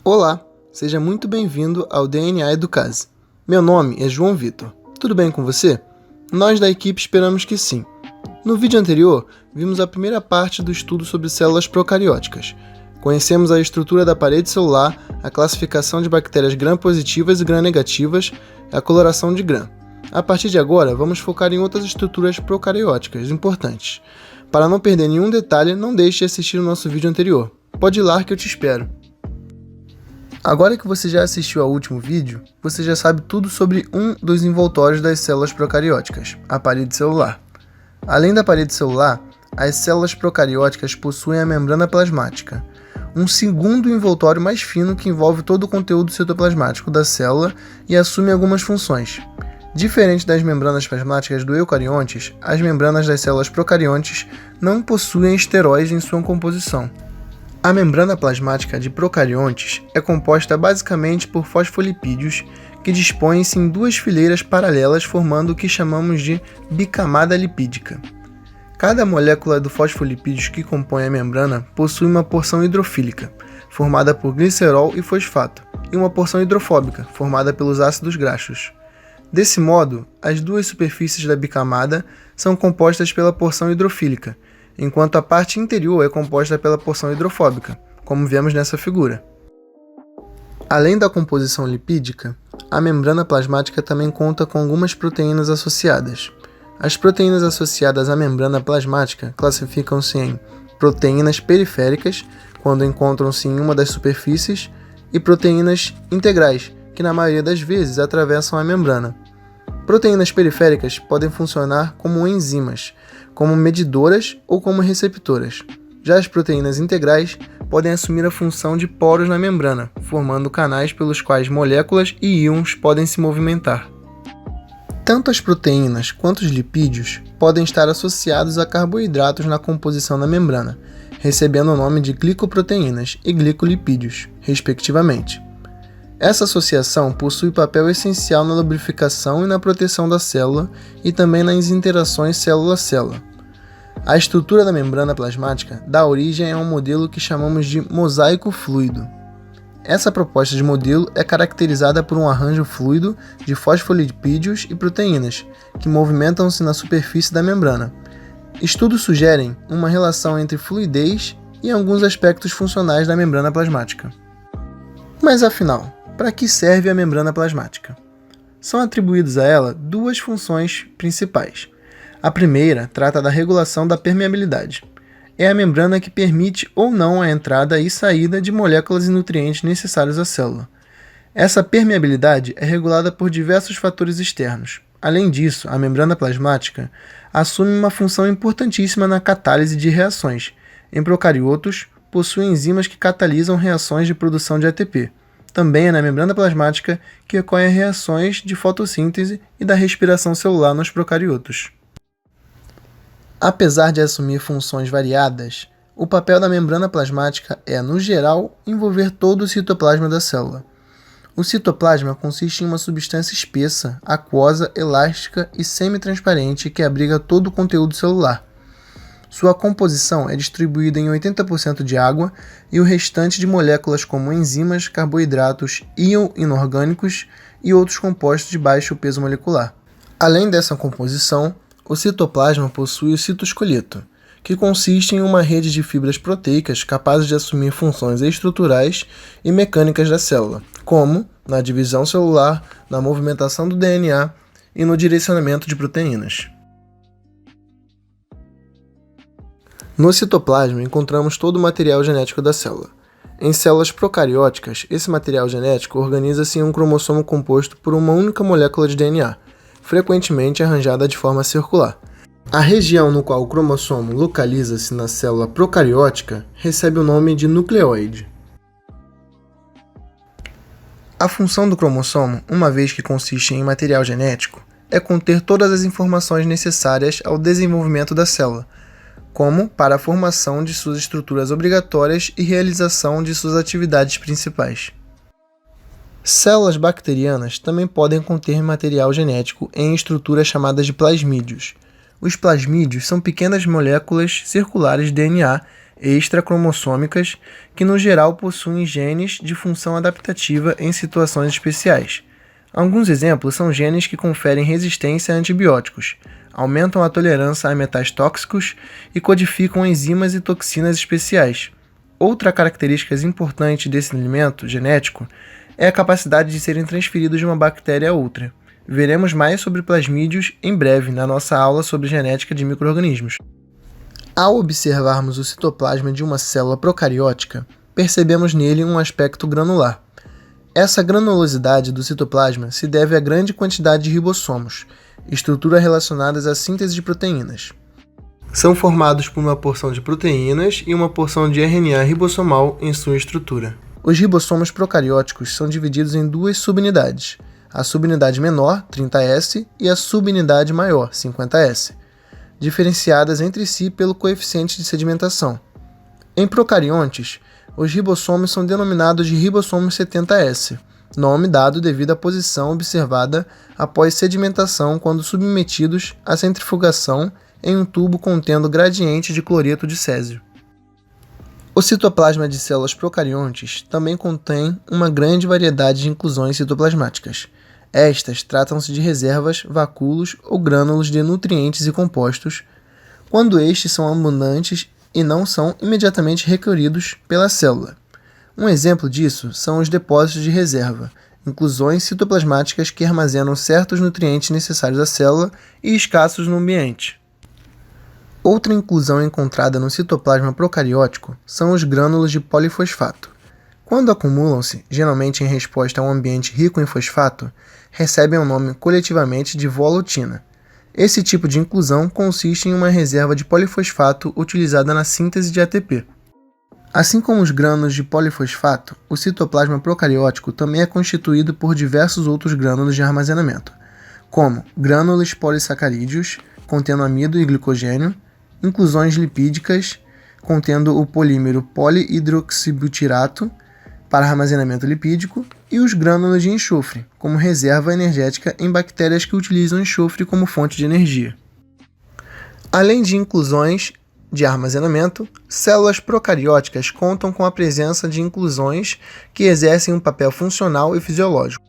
Olá, seja muito bem-vindo ao DNA Educase. Meu nome é João Vitor. Tudo bem com você? Nós da equipe esperamos que sim. No vídeo anterior, vimos a primeira parte do estudo sobre células procarióticas. Conhecemos a estrutura da parede celular, a classificação de bactérias gram-positivas e gram-negativas e a coloração de gram. A partir de agora, vamos focar em outras estruturas procarióticas importantes. Para não perder nenhum detalhe, não deixe de assistir o nosso vídeo anterior. Pode ir lá que eu te espero. Agora que você já assistiu ao último vídeo, você já sabe tudo sobre um dos envoltórios das células procarióticas, a parede celular. Além da parede celular, as células procarióticas possuem a membrana plasmática, um segundo envoltório mais fino que envolve todo o conteúdo citoplasmático da célula e assume algumas funções. Diferente das membranas plasmáticas do eucariontes, as membranas das células procariontes não possuem esteróis em sua composição. A membrana plasmática de procariontes é composta basicamente por fosfolipídios que dispõem-se em duas fileiras paralelas formando o que chamamos de bicamada lipídica. Cada molécula do fosfolipídios que compõe a membrana possui uma porção hidrofílica, formada por glicerol e fosfato, e uma porção hidrofóbica, formada pelos ácidos graxos. Desse modo, as duas superfícies da bicamada são compostas pela porção hidrofílica, enquanto a parte interior é composta pela porção hidrofóbica, como vemos nessa figura. Além da composição lipídica, a membrana plasmática também conta com algumas proteínas associadas. As proteínas associadas à membrana plasmática classificam-se em proteínas periféricas, quando encontram-se em uma das superfícies, e proteínas integrais, que na maioria das vezes atravessam a membrana. Proteínas periféricas podem funcionar como enzimas, como medidoras ou como receptoras. Já as proteínas integrais podem assumir a função de poros na membrana, formando canais pelos quais moléculas e íons podem se movimentar. Tanto as proteínas quanto os lipídios podem estar associados a carboidratos na composição da membrana, recebendo o nome de glicoproteínas e glicolipídios, respectivamente. Essa associação possui papel essencial na lubrificação e na proteção da célula e também nas interações célula-célula. A estrutura da membrana plasmática dá origem a um modelo que chamamos de mosaico fluido. Essa proposta de modelo é caracterizada por um arranjo fluido de fosfolipídios e proteínas, que movimentam-se na superfície da membrana. Estudos sugerem uma relação entre fluidez e alguns aspectos funcionais da membrana plasmática. Mas afinal, para que serve a membrana plasmática? São atribuídas a ela duas funções principais. A primeira trata da regulação da permeabilidade. É a membrana que permite ou não a entrada e saída de moléculas e nutrientes necessários à célula. Essa permeabilidade é regulada por diversos fatores externos. Além disso, a membrana plasmática assume uma função importantíssima na catálise de reações. Em procariotos, possui enzimas que catalisam reações de produção de ATP. Também é na membrana plasmática que ocorrem reações de fotossíntese e da respiração celular nos procariotos. Apesar de assumir funções variadas, o papel da membrana plasmática é, no geral, envolver todo o citoplasma da célula. O citoplasma consiste em uma substância espessa, aquosa, elástica e semi-transparente que abriga todo o conteúdo celular. Sua composição é distribuída em 80% de água e o restante de moléculas como enzimas, carboidratos, íons inorgânicos e outros compostos de baixo peso molecular. Além dessa composição, o citoplasma possui o citoesqueleto, que consiste em uma rede de fibras proteicas capazes de assumir funções estruturais e mecânicas da célula, como na divisão celular, na movimentação do DNA e no direcionamento de proteínas. No citoplasma encontramos todo o material genético da célula. Em células procarióticas, esse material genético organiza-se em um cromossomo composto por uma única molécula de DNA, frequentemente arranjada de forma circular. A região no qual o cromossomo localiza-se na célula procariótica recebe o nome de nucleoide. A função do cromossomo, uma vez que consiste em material genético, é conter todas as informações necessárias ao desenvolvimento da célula, como para a formação de suas estruturas obrigatórias e realização de suas atividades principais. Células bacterianas também podem conter material genético em estruturas chamadas de plasmídios. Os plasmídios são pequenas moléculas circulares de DNA extracromossômicas que no geral possuem genes de função adaptativa em situações especiais. Alguns exemplos são genes que conferem resistência a antibióticos, aumentam a tolerância a metais tóxicos e codificam enzimas e toxinas especiais. Outra característica importante desse elemento genético é a capacidade de serem transferidos de uma bactéria a outra. Veremos mais sobre plasmídios em breve na nossa aula sobre genética de micro-organismos. Ao observarmos o citoplasma de uma célula procariótica, percebemos nele um aspecto granular. Essa granulosidade do citoplasma se deve à grande quantidade de ribossomos, estrutura relacionadas à síntese de proteínas. São formados por uma porção de proteínas e uma porção de RNA ribossomal em sua estrutura. Os ribossomos procarióticos são divididos em duas subunidades, a subunidade menor, 30S, e a subunidade maior, 50S, diferenciadas entre si pelo coeficiente de sedimentação. Em procariontes, os ribossomos são denominados de ribossomos 70S, nome dado devido à posição observada após sedimentação quando submetidos à centrifugação em um tubo contendo gradiente de cloreto de césio. O citoplasma de células procariontes também contém uma grande variedade de inclusões citoplasmáticas. Estas tratam-se de reservas, vacúolos ou grânulos de nutrientes e compostos, quando estes são abundantes e não são imediatamente requeridos pela célula. Um exemplo disso são os depósitos de reserva, inclusões citoplasmáticas que armazenam certos nutrientes necessários à célula e escassos no ambiente. Outra inclusão encontrada no citoplasma procariótico são os grânulos de polifosfato. Quando acumulam-se, geralmente em resposta a um ambiente rico em fosfato, recebem o nome coletivamente de volutina. Esse tipo de inclusão consiste em uma reserva de polifosfato utilizada na síntese de ATP. Assim como os grânulos de polifosfato, o citoplasma procariótico também é constituído por diversos outros grânulos de armazenamento, como grânulos polissacarídeos, contendo amido e glicogênio, inclusões lipídicas, contendo o polímero polihidroxibutirato, para armazenamento lipídico, e os grânulos de enxofre, como reserva energética em bactérias que utilizam enxofre como fonte de energia. Além de inclusões de armazenamento, células procarióticas contam com a presença de inclusões que exercem um papel funcional e fisiológico.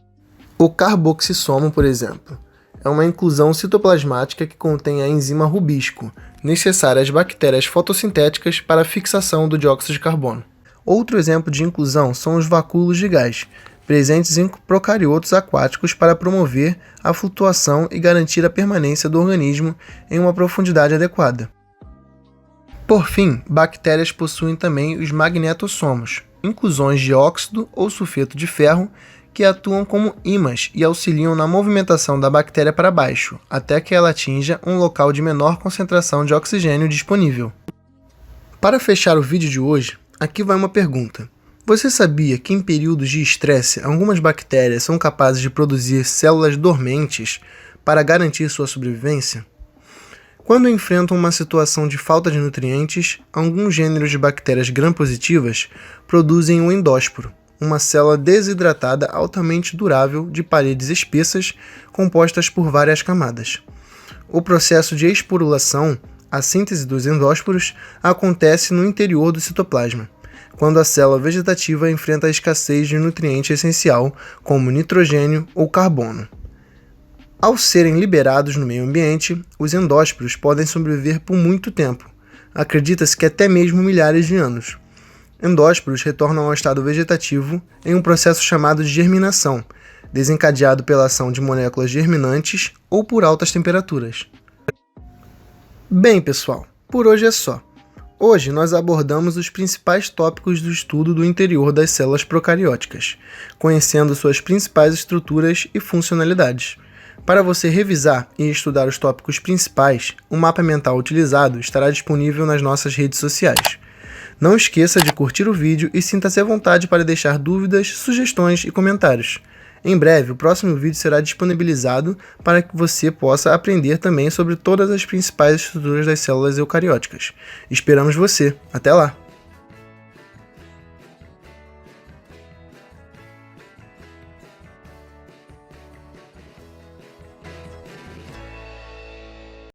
O carboxissomo, por exemplo, é uma inclusão citoplasmática que contém a enzima rubisco, necessária às bactérias fotossintéticas para a fixação do dióxido de carbono. Outro exemplo de inclusão são os vacúolos de gás, presentes em procariotos aquáticos para promover a flutuação e garantir a permanência do organismo em uma profundidade adequada. Por fim, bactérias possuem também os magnetossomos, inclusões de óxido ou sulfeto de ferro, que atuam como ímãs e auxiliam na movimentação da bactéria para baixo, até que ela atinja um local de menor concentração de oxigênio disponível. Para fechar o vídeo de hoje, aqui vai uma pergunta. Você sabia que em períodos de estresse, algumas bactérias são capazes de produzir células dormentes para garantir sua sobrevivência? Quando enfrentam uma situação de falta de nutrientes, alguns gêneros de bactérias gram-positivas produzem um endósporo, uma célula desidratada altamente durável de paredes espessas compostas por várias camadas. O processo de esporulação, a síntese dos endósporos, acontece no interior do citoplasma, quando a célula vegetativa enfrenta a escassez de nutriente essencial, como nitrogênio ou carbono. Ao serem liberados no meio ambiente, os endósporos podem sobreviver por muito tempo, acredita-se que até mesmo milhares de anos. Endósporos retornam ao estado vegetativo em um processo chamado de germinação, desencadeado pela ação de moléculas germinantes ou por altas temperaturas. Bem, pessoal, por hoje é só. Hoje nós abordamos os principais tópicos do estudo do interior das células procarióticas, conhecendo suas principais estruturas e funcionalidades. Para você revisar e estudar os tópicos principais, o mapa mental utilizado estará disponível nas nossas redes sociais. Não esqueça de curtir o vídeo e sinta-se à vontade para deixar dúvidas, sugestões e comentários. Em breve, o próximo vídeo será disponibilizado para que você possa aprender também sobre todas as principais estruturas das células eucarióticas. Esperamos você! Até lá!